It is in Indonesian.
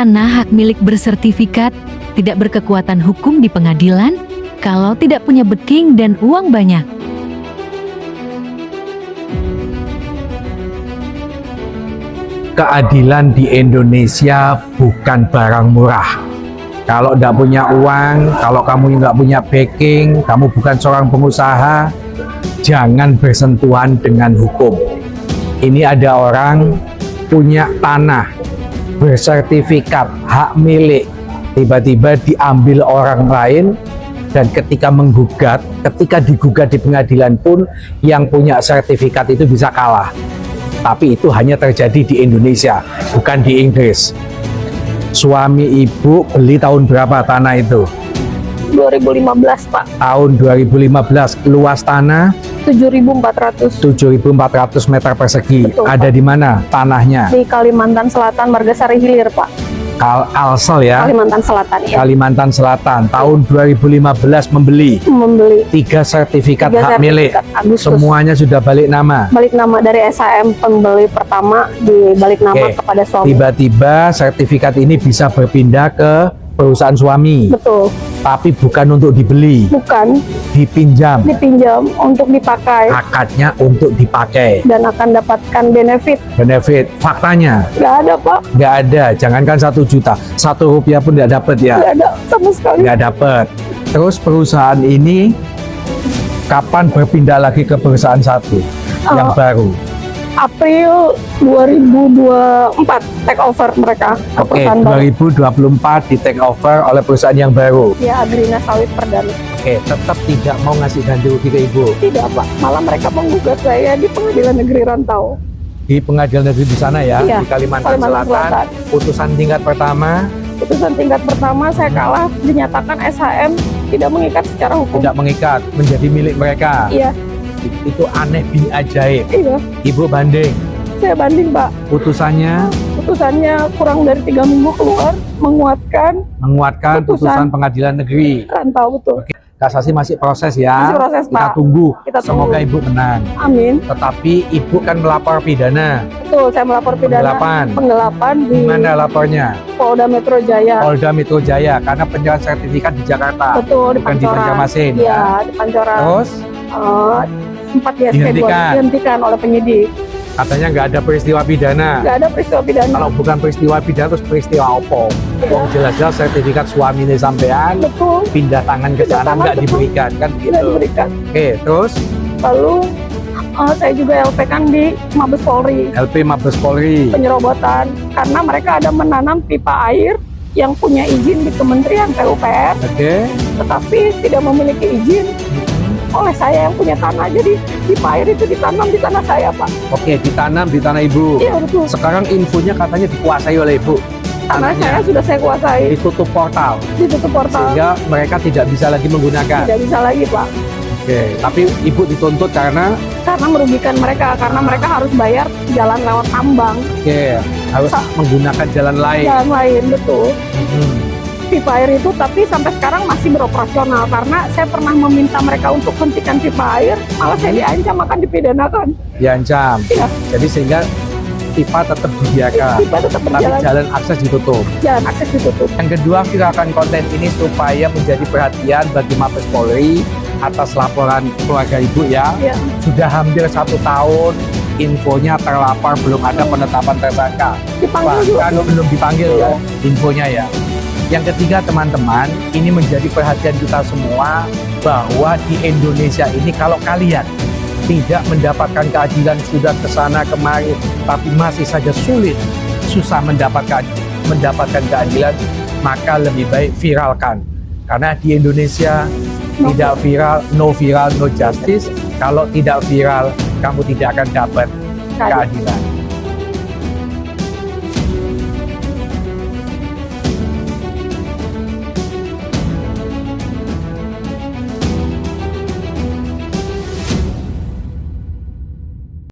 Tanah hak milik bersertifikat tidak berkekuatan hukum di pengadilan kalau tidak punya backing dan uang banyak. Keadilan di Indonesia bukan barang murah. Kalau tidak punya uang, kalau kamu nggak punya backing, kamu bukan seorang pengusaha, jangan bersentuhan dengan hukum. Ini ada orang punya tanah, bersertifikat, hak milik, tiba-tiba diambil orang lain, dan ketika digugat di pengadilan pun, yang punya sertifikat itu bisa kalah. Tapi itu hanya terjadi di Indonesia, bukan di Inggris. Suami ibu beli tahun berapa tanah itu? 2015, Pak. Tahun 2015, luas tanah 7.400 meter persegi. Betul, ada Pak. di mana tanahnya? Di Kalimantan Selatan, Margasari Hilir, Pak. Alsel ya? Kalimantan Selatan, ya. Kalimantan Selatan, tahun 2015 membeli Membeli 3 sertifikat hak milik. Agustus. Semuanya sudah balik nama. Balik nama dari SHM pembeli pertama, dibalik nama Oke. kepada suami. Tiba-tiba sertifikat ini bisa berpindah ke perusahaan suami, Betul. tapi bukan untuk dibeli, Bukan dipinjam. dipinjam untuk dipakai Akadnya untuk dipakai. dan akan dapatkan benefit. Benefit, faktanya Nggak ada, Pak. nggak ada. Jangankan 1 juta, 1 rupiah pun nggak dapat ya. Nggak ada sama sekali. Nggak dapat. Terus perusahaan ini kapan berpindah lagi ke perusahaan satu yang baru? April 2024 take over mereka. ke Oke, perusahaan baru. 2024 di take over oleh perusahaan yang baru. Ya, Agrina Sawit Perdana. Oke, tetap tidak mau ngasih ganti rugi ke ibu. Tidak, Pak. Malah mereka menggugat saya di Pengadilan Negeri Rantau. Di pengadilan negeri di sana ya, Iya, di Kalimantan Kalimantan Selatan. Selatan. Putusan tingkat pertama Putusan tingkat pertama saya kalah, dinyatakan SHM tidak mengikat secara hukum. tidak mengikat, menjadi milik mereka. Iya, Itu aneh bin ajaib. iya. Ibu banding. Saya banding, Pak. Putusannya Putusannya kurang dari 3 minggu keluar, menguatkan menguatkan putusan pengadilan negeri. Rantau, betul. Kasasi masih proses ya. Masih proses, Kita Pak. tunggu. Kita Semoga tunggu. ibu menang. Amin. Tetapi ibu kan melapor pidana. Betul, saya melapor pidana penggelapan di Di mana lapornya? Polda Metro Jaya. Polda Metro Jaya, karena penyerahan sertifikat di Jakarta. Betul, di bukan di Pancoran. Banjarmasin. Iya, di Pancoran. Terus Sempat di SP2 Dihentikan. dihentikan oleh penyidik. katanya nggak ada peristiwa pidana. Nggak ada peristiwa pidana. Kalau bukan peristiwa pidana, terus peristiwa apa? Wong jelas-jelas sertifikat suami ini sampean Betul, pindah tangan ke Pindah sana tangan, nggak betul. diberikan kan tidak gitu. diberikan. Oke, terus Lalu saya juga LP kan di Mabes Polri, LP Mabes Polri. penyerobotan karena mereka ada menanam pipa air yang punya izin di Kementerian PUPR, Oke. tetapi tidak memiliki izin oleh saya yang punya tanah. Jadi pipa air itu ditanam di tanah saya, Pak. Oke, ditanam di tanah ibu. Iya, betul. Sekarang infonya katanya dikuasai oleh ibu. Tanah saya Tanahnya sudah saya kuasai, ditutup portal ditutup portal, sehingga mereka tidak bisa lagi menggunakan. tidak bisa lagi, Pak. Oke, tapi ibu dituntut karena Merugikan mereka karena mereka harus bayar jalan lewat tambang, harus menggunakan jalan lain. jalan lain, betul. Hmm. Pipa air itu tapi sampai sekarang masih beroperasional karena saya pernah meminta mereka untuk hentikan pipa air, malah saya diancam akan dipidanakan. Diancam. Iya. Jadi sehingga pipa tetap dibiarkan, Pipa tetap tapi berjalan, jalan akses ditutup. jalan akses ditutup. Yang kedua, viralkan konten ini supaya menjadi perhatian bagi Mabes Polri atas laporan keluarga ibu ya. Ya, Sudah hampir 1 tahun, infonya terlapor belum ada penetapan tersangka. dipanggil juga. Bahkan belum dipanggil ya infonya ya. Yang ketiga teman-teman, ini menjadi perhatian kita semua bahwa di Indonesia ini kalau kalian tidak mendapatkan keadilan, sudah kesana kemari tapi masih saja susah mendapatkan keadilan, maka lebih baik viralkan. Karena di Indonesia tidak viral, no justice. Kalau tidak viral, kamu tidak akan dapat keadilan.